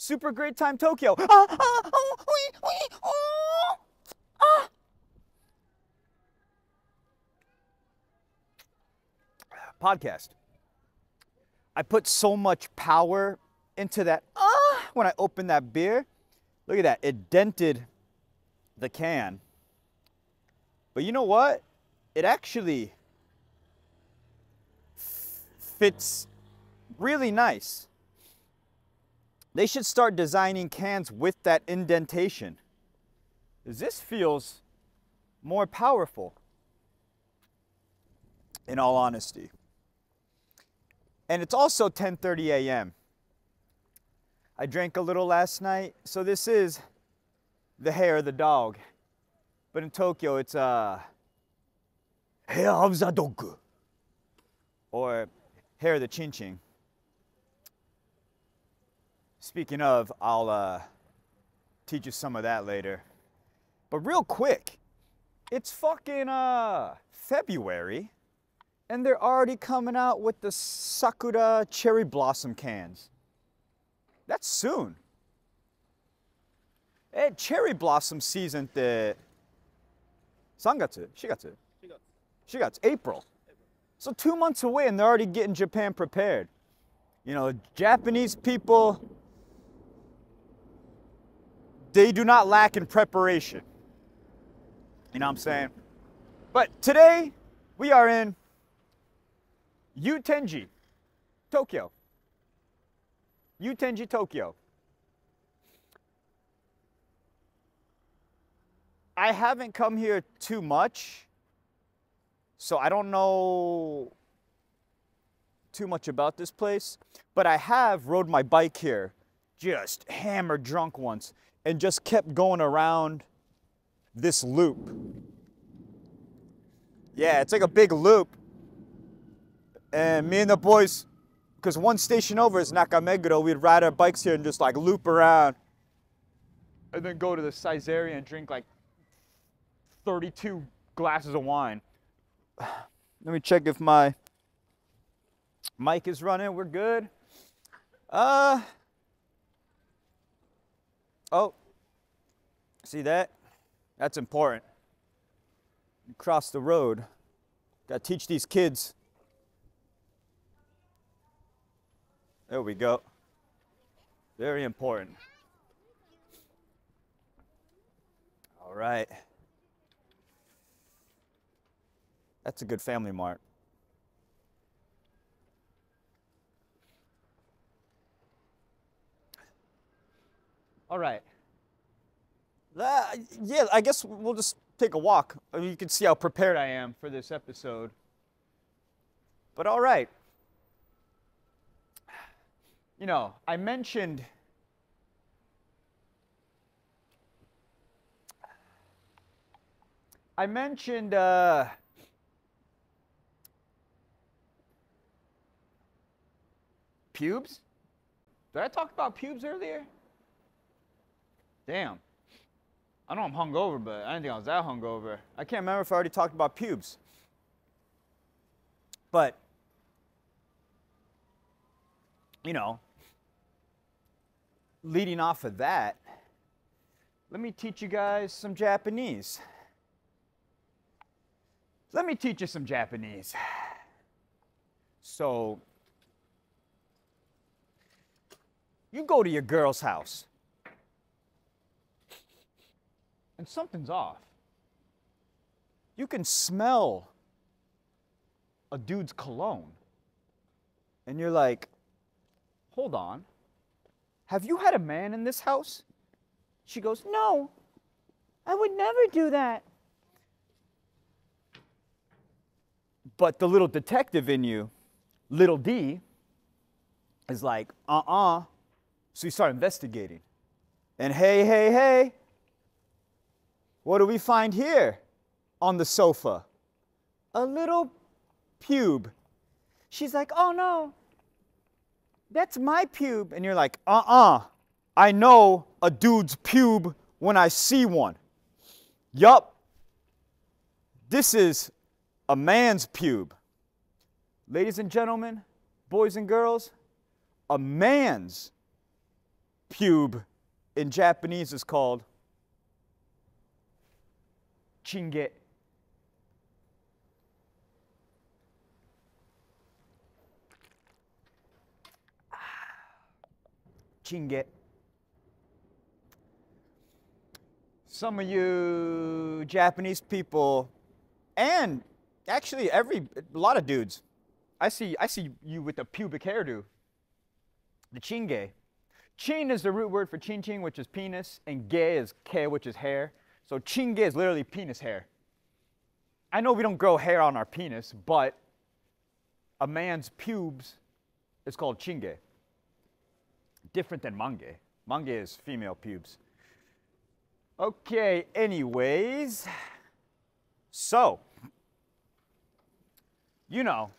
Super Great Time Tokyo. Podcast. I put so much power into that when I opened that beer. Look at that. It dented the can. But you know what? It actually fits really nice. They should start designing cans with that indentation. This feels more powerful, in all honesty. And it's also 10:30 a.m. I drank a little last night, so this is the hair of the dog. But in Tokyo, it's hair of the dog, or hair of the chin-chin. Speaking of, I'll teach you some of that later. But real quick, it's fucking February, and they're already coming out with the Sakura cherry blossom cans. That's soon. Cherry blossom season って3月? 4月? 4月, April. So 2 months away and they're already getting Japan prepared. You know, Japanese people, they do not lack in preparation. You know what I'm saying? But today, we are in Yutenji, Tokyo. Yutenji, Tokyo. I haven't come here too much, so I don't know too much about this place, but I have rode my bike here, just hammered drunk once, and just kept going around this loop. Yeah, it's like a big loop. And me and the boys, because one station over is Nakameguro, we'd ride our bikes here and just like loop around. And then go to the Caesarea and drink like 32 glasses of wine. Let me check if my mic is running. We're good. Oh, see that? That's important. You cross the road. Gotta teach these kids. There we go. Very important. All right. That's a good family mart. All right. Yeah, I guess we'll just take a walk. I mean, you can see how prepared I am for this episode. But all right. You know, I mentioned pubes? Did I talk about pubes earlier? Damn. I know I'm hungover, but I didn't think I was that hungover. I can't remember if I already talked about pubes. But, you know, leading off of that, let me teach you guys some Japanese. Let me teach you some Japanese. So, you go to your girl's house, and something's off. You can smell a dude's cologne, and you're like, hold on, have you had a man in this house? She goes, no, I would never do that. But the little detective in you, little D, is like, So you start investigating. And hey, what do we find here on the sofa? A little pube. She's like, oh no, that's my pube. And you're like, I know a dude's pube when I see one. Yup. This is a man's pube. Ladies and gentlemen, boys and girls, a man's pube in Japanese is called chinge. Chinge. Some of you Japanese people, and actually a lot of dudes, I see you with the pubic hairdo, the chinge. Chin is the root word for chin chin, which is penis, and ge is ke, which is hair. So chinge is literally penis hair. I know we don't grow hair on our penis, but a man's pubes is called chinge. Different than mange. Mange is female pubes. Okay, anyways. So, you know,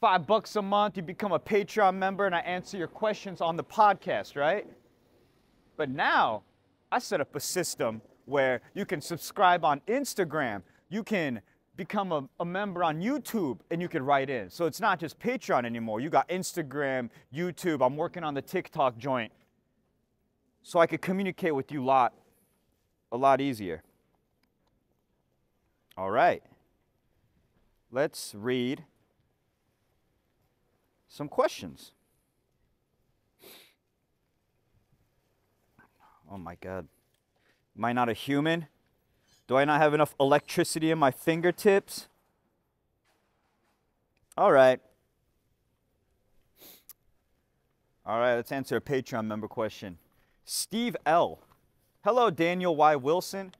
$5 a month, you become a Patreon member, and I answer your questions on the podcast, right? But now, I set up a system where you can subscribe on Instagram, you can become a member on YouTube, and you can write in. So it's not just Patreon anymore. You got Instagram, YouTube. I'm working on the TikTok joint, so I could communicate with you a lot easier. All right. Let's read some questions. Oh my God. Am I not a human? Do I not have enough electricity in my fingertips? All right. All right, let's answer a Patreon member question. Steve L. Hello, Daniel Y. Wilson.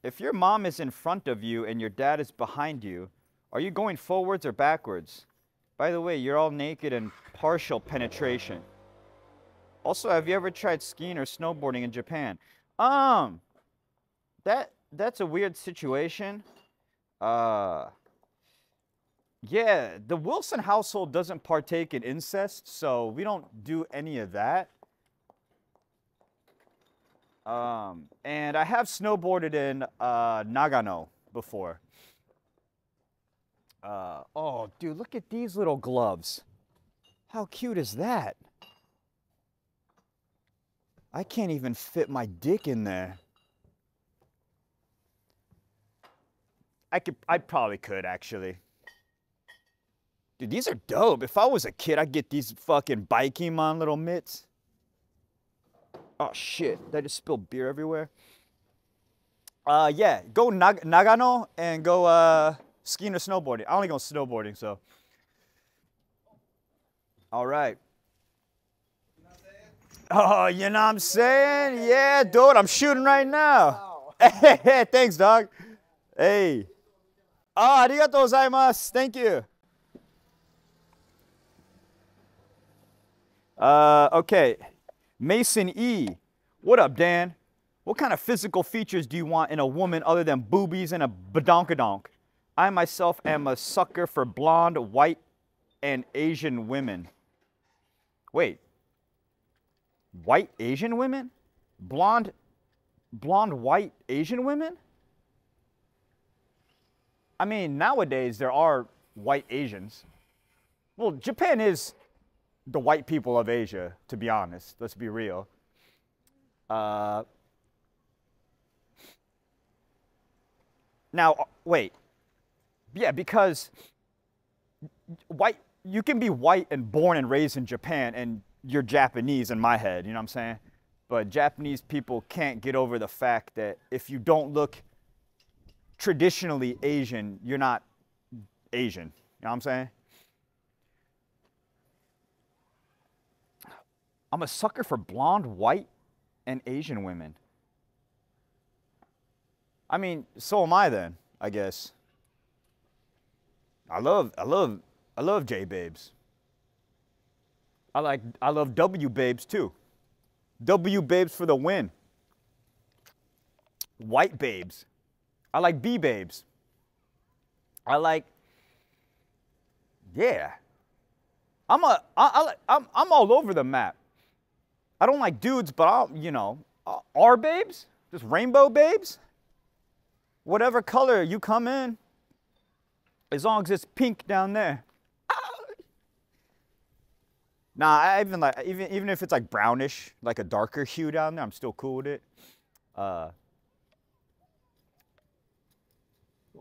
If your mom is in front of you and your dad is behind you, are you going forwards or backwards? By the way, you're all naked and partial penetration. Also, have you ever tried skiing or snowboarding in Japan? That's a weird situation. Yeah, the Wilson household doesn't partake in incest, so we don't do any of that. And I have snowboarded in Nagano before. Oh, dude, look at these little gloves. How cute is that? I can't even fit my dick in there. I probably could, actually. Dude, these are dope. If I was a kid, I'd get these fucking Bikemon little mitts. Oh, shit. Did I just spill beer everywhere? Yeah, go Nagano and go skiing or snowboarding. I only go snowboarding, so. All right. Oh, you know what I'm saying? Yeah, dude, I'm shooting right now. Hey, thanks, dog. Hey. Ah, arigatou gozaimasu. Thank you. Okay. Mason E. What up, Dan? What kind of physical features do you want in a woman other than boobies and a badonkadonk? I myself am a sucker for blonde, white, and Asian women. Wait. White Asian women? Blonde, white Asian women? I mean, nowadays there are white Asians. Well, Japan is the white people of Asia, to be honest. Let's be real. Now, wait. Yeah, because you can be white and born and raised in Japan, and you're Japanese in my head, you know what I'm saying? But Japanese people can't get over the fact that if you don't look traditionally Asian, you're not Asian. You know what I'm saying? I'm a sucker for blonde, white, and Asian women. I mean, so am I then, I guess. I love J babes. I love W babes too. W babes for the win. White babes. I like B babes. Yeah. I'm all over the map. I don't like dudes, but R babes, just rainbow babes. Whatever color you come in, as long as it's pink down there. Nah, I even like even if it's like brownish, like a darker hue down there, I'm still cool with it.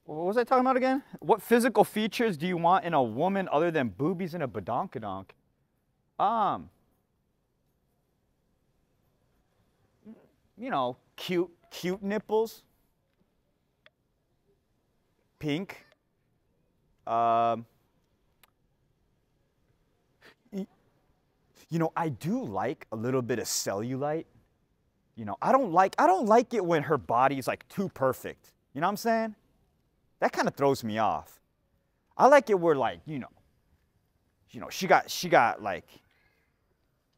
What was I talking about again? What physical features do you want in a woman other than boobies and a badonkadonk? You know, cute nipples, pink. You know, I do like a little bit of cellulite. You know, I don't like it when her body's like too perfect. You know what I'm saying? That kind of throws me off. I like it where like, you know, she got like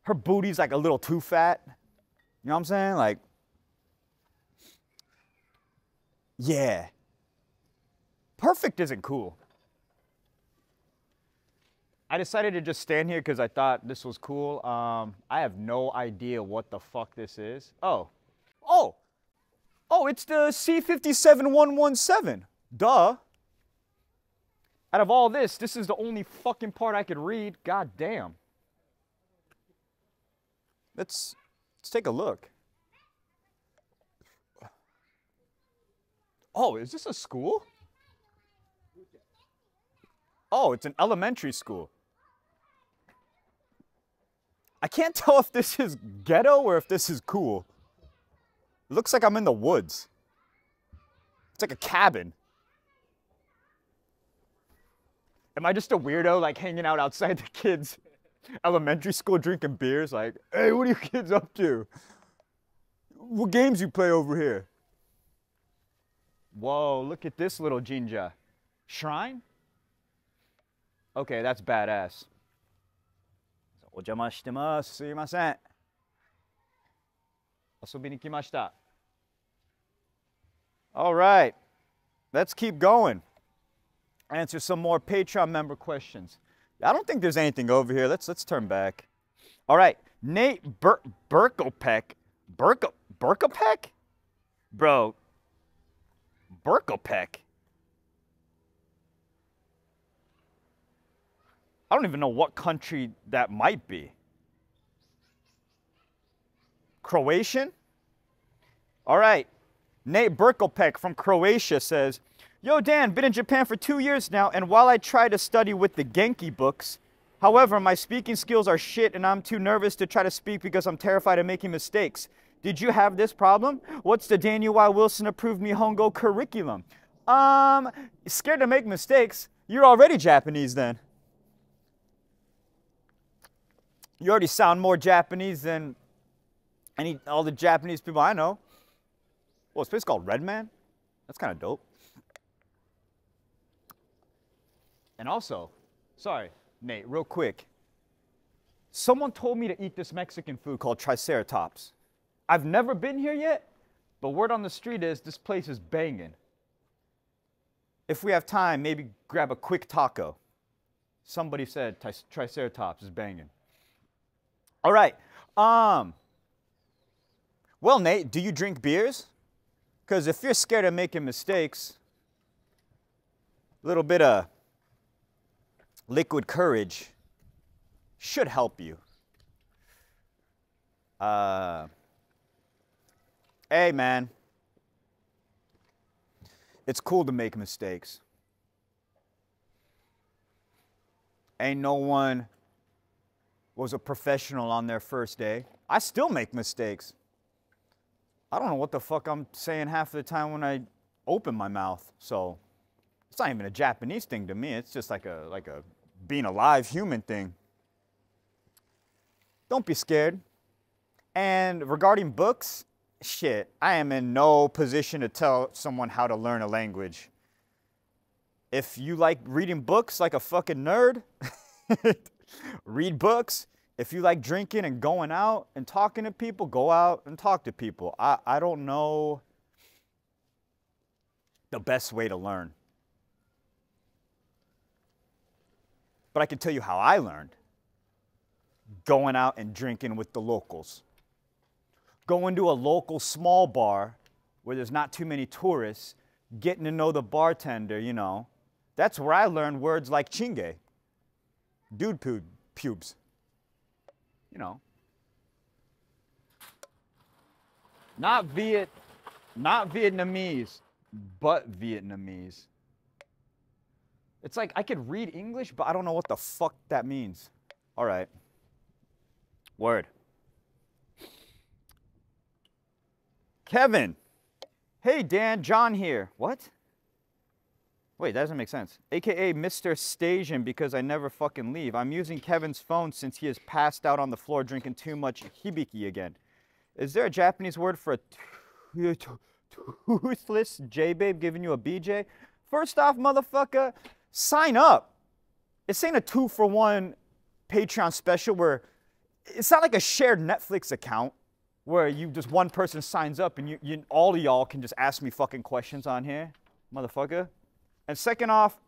her booty's like a little too fat. You know what I'm saying? Like, yeah. Perfect isn't cool. I decided to just stand here because I thought this was cool. I have no idea what the fuck this is. Oh, it's the C57117. Duh. Out of all this is the only fucking part I could read. God damn. Let's take a look. Oh, is this a school? Oh, it's an elementary school. I can't tell if this is ghetto or if this is cool. It looks like I'm in the woods. It's like a cabin. Am I just a weirdo like hanging out outside the kids' elementary school drinking beers? Like, hey, what are you kids up to? What games you play over here? Whoa, look at this little jinja. Shrine? Okay, that's badass. お邪魔してます。すいません。遊びに来ました。All right, let's keep going. Answer some more Patreon member questions. I don't think there's anything over here. Let's turn back. All right, Nate Burkopek. Burkopek? Bro, Burkopek? I don't even know what country that might be. Croatian? All right. Nate Burkopek from Croatia says, Yo, Dan, been in Japan for 2 years now, and while I try to study with the Genki books, however, my speaking skills are shit, and I'm too nervous to try to speak because I'm terrified of making mistakes. Did you have this problem? What's the Daniel Y. Wilson approved Nihongo curriculum? Scared to make mistakes? You're already Japanese then. You already sound more Japanese than all the Japanese people I know. Well, it's a place called Red Man. That's kind of dope. And also, sorry, Nate, real quick. Someone told me to eat this Mexican food called Triceratops. I've never been here yet, but word on the street is this place is banging. If we have time, maybe grab a quick taco. Somebody said Triceratops is banging. All right. Well, Nate, do you drink beers? Because if you're scared of making mistakes, a little bit of liquid courage should help you. Hey, man. It's cool to make mistakes. Ain't no one was a professional on their first day. I still make mistakes. I don't know what the fuck I'm saying half of the time when I open my mouth. So it's not even a Japanese thing to me. It's just like a being alive human thing. Don't be scared. And regarding books, shit, I am in no position to tell someone how to learn a language. If you like reading books like a fucking nerd, read books. If you like drinking and going out and talking to people, go out and talk to people. I don't know the best way to learn. But I can tell you how I learned. Going out and drinking with the locals. Going to a local small bar where there's not too many tourists, getting to know the bartender, you know. That's where I learned words like chinge. Dude pubes. you know, not Vietnamese, but Vietnamese. It's like I could read English, but I don't know what the fuck that means. All right. Word. Kevin. Hey, Dan, John here. What? Wait, that doesn't make sense. AKA Mr. Stasian because I never fucking leave. I'm using Kevin's phone since he is passed out on the floor drinking too much hibiki again. Is there a Japanese word for a toothless J-babe giving you a BJ? First off, motherfucker, sign up. It's ain't a 2-for-1 Patreon special where it's not like a shared Netflix account where you just one person signs up and you all of y'all can just ask me fucking questions on here, motherfucker. And second off,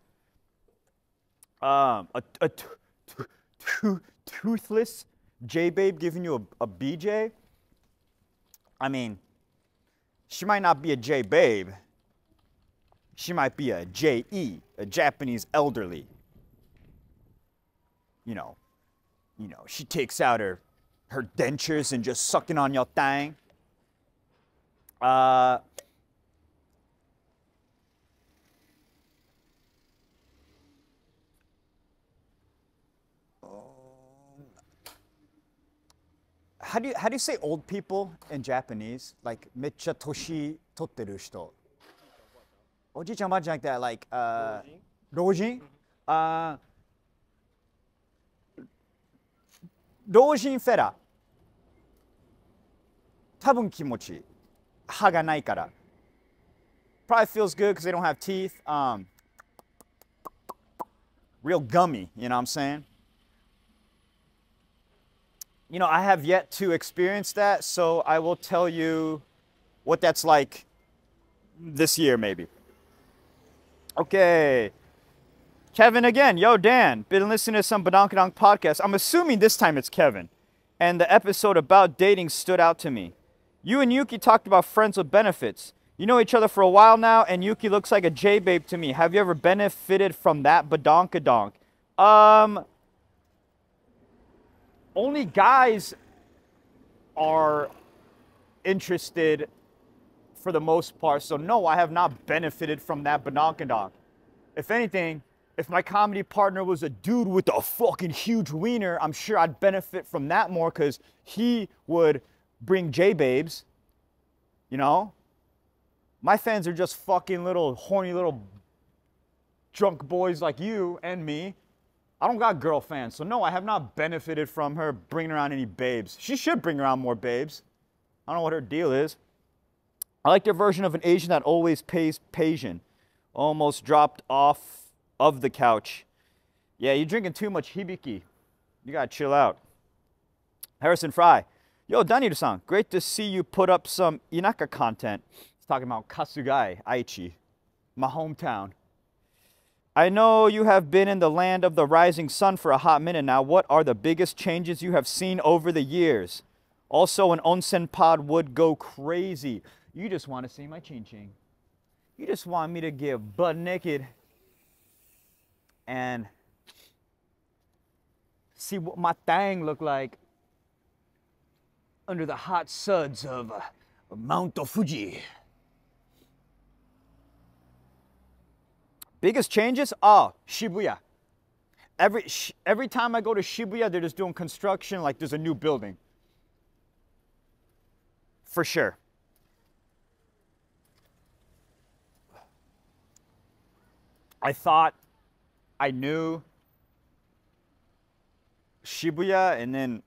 a toothless J-babe giving you a BJ. I mean, she might not be a J-babe. She might be a J-E, a Japanese elderly. You know, she takes out her dentures and just sucking on your thing. How do you say old people in Japanese? Like, めっちゃ年取ってる人。おじいちゃんおばあちゃん like that, like, 老人? 老人フェラ。多分気持ちいい。歯がないから。Probably feels good because they don't have teeth. Real gummy, you know what I'm saying? You know, I have yet to experience that, so I will tell you what that's like this year, maybe. Okay. Kevin again. Yo, Dan. Been listening to some Badonkadonk podcast. I'm assuming this time it's Kevin. And the episode about dating stood out to me. You and Yuki talked about friends with benefits. You know each other for a while now, and Yuki looks like a J-babe to me. Have you ever benefited from that Badonkadonk? Only guys are interested for the most part. So no, I have not benefited from that badonkadonk. If anything, if my comedy partner was a dude with a fucking huge wiener, I'm sure I'd benefit from that more because he would bring J-babes, you know? My fans are just fucking little horny little drunk boys like you and me. I don't got girl fans, so no, I have not benefited from her bringing around any babes. She should bring around more babes. I don't know what her deal is. I like their version of an Asian that always pays Pasian. Almost dropped off of the couch. Yeah, you're drinking too much hibiki. You gotta chill out. Harrison Fry. Yo, Daniel-san, great to see you put up some Inaka content. He's talking about Kasugai, Aichi, my hometown. I know you have been in the land of the rising sun for a hot minute now. What are the biggest changes you have seen over the years? Also, an onsen pod would go crazy. You just want to see my chin-chin. You just want me to get butt naked and see what my thing look like under the hot suds of Mount Fuji. Biggest changes? Oh, Shibuya. Every time I go to Shibuya, they're just doing construction like there's a new building. For sure. I thought I knew Shibuya, and then,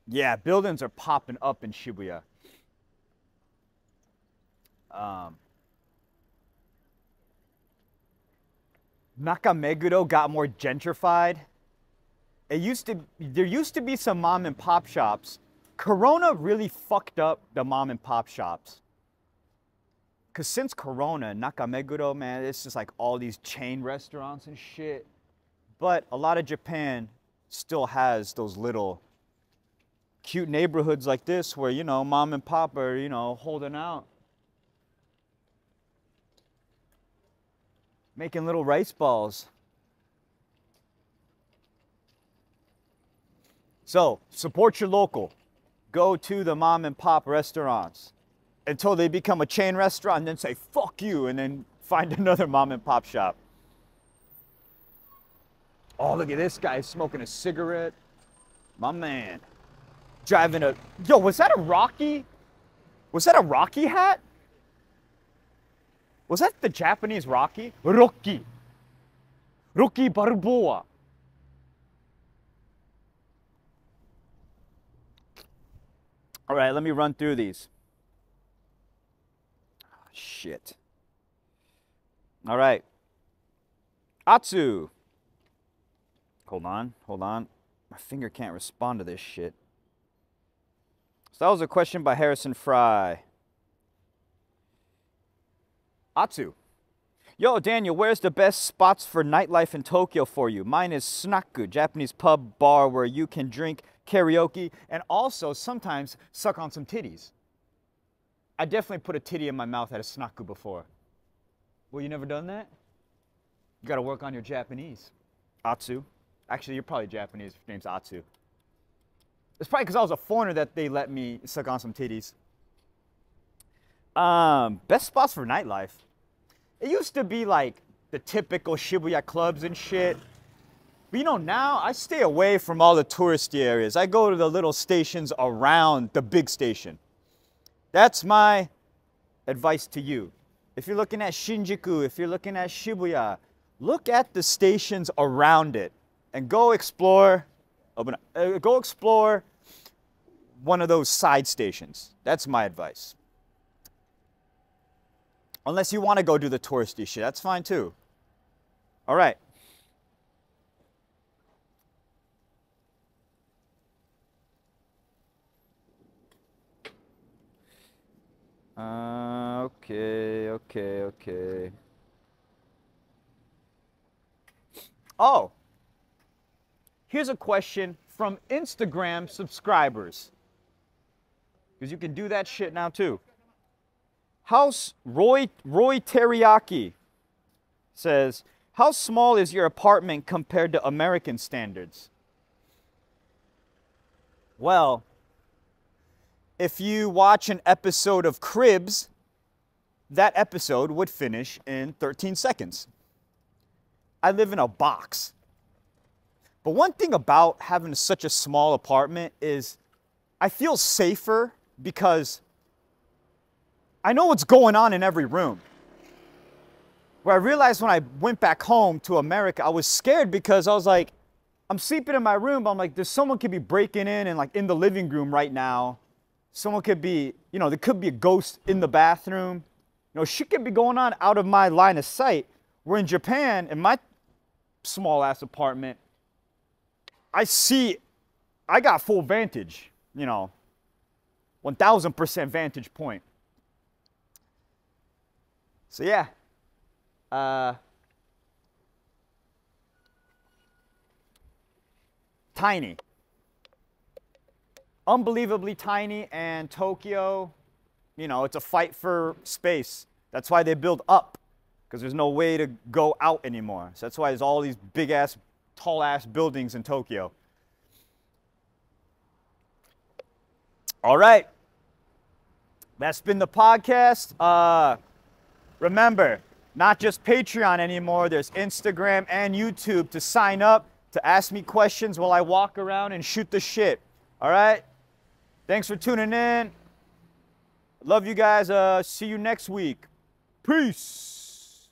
yeah, buildings are popping up in Shibuya. Nakameguro got more gentrified. There used to be some mom and pop shops. Corona really fucked up the mom and pop shops. Cause since Corona, Nakameguro, man, it's just like all these chain restaurants and shit. But a lot of Japan still has those little cute neighborhoods like this where, you know, mom and pop are, you know, holding out. Making little rice balls. So support your local. Go to the mom and pop restaurants until they become a chain restaurant and then say, fuck you, and then find another mom and pop shop. Oh, look at this guy smoking a cigarette. My man. Driving a, yo, was that a Rocky? Was that a Rocky hat? Was that the Japanese Rocky? Rocky. Rocky Balboa. All right, let me run through these. Oh, shit. All right. Atsu. Hold on. My finger can't respond to this shit. So that was a question by Harrison Fry. Atsu. Yo, Daniel, where's the best spots for nightlife in Tokyo for you? Mine is Snaku, Japanese pub bar where you can drink, karaoke, and also sometimes suck on some titties. I definitely put a titty in my mouth at a Snaku before. Well, you never done that? You gotta work on your Japanese. Atsu. Actually, you're probably Japanese if your name's Atsu. It's probably because I was a foreigner that they let me suck on some titties. Best spots for nightlife. It used to be like the typical Shibuya clubs and shit. But you know, now I stay away from all the touristy areas. I go to the little stations around the big station. That's my advice to you. If you're looking at Shinjuku, if you're looking at Shibuya, look at the stations around it and go explore one of those side stations. That's my advice. Unless you want to go do the touristy shit, that's fine too. All right. Okay. Oh, here's a question from Instagram subscribers. Because you can do that shit now too. House Roy Teriyaki says, how small is your apartment compared to American standards? Well, if you watch an episode of Cribs, that episode would finish in 13 seconds. I live in a box. But one thing about having such a small apartment is I feel safer because I know what's going on in every room. Where I realized when I went back home to America, I was scared because I was like, I'm sleeping in my room, but I'm like, there's someone could be breaking in and like in the living room right now. Someone could be, there could be a ghost in the bathroom. Shit could be going on out of my line of sight. Where in Japan, in my small ass apartment, I got full vantage, 1000% vantage point. So yeah, tiny, unbelievably tiny, and Tokyo, it's a fight for space. That's why they build up, because there's no way to go out anymore. So that's why there's all these big ass, tall ass buildings in Tokyo. All right, that's been the podcast. Remember, not just Patreon anymore. There's Instagram and YouTube to sign up, to ask me questions while I walk around and shoot the shit. All right? Thanks for tuning in. Love you guys. See you next week. Peace.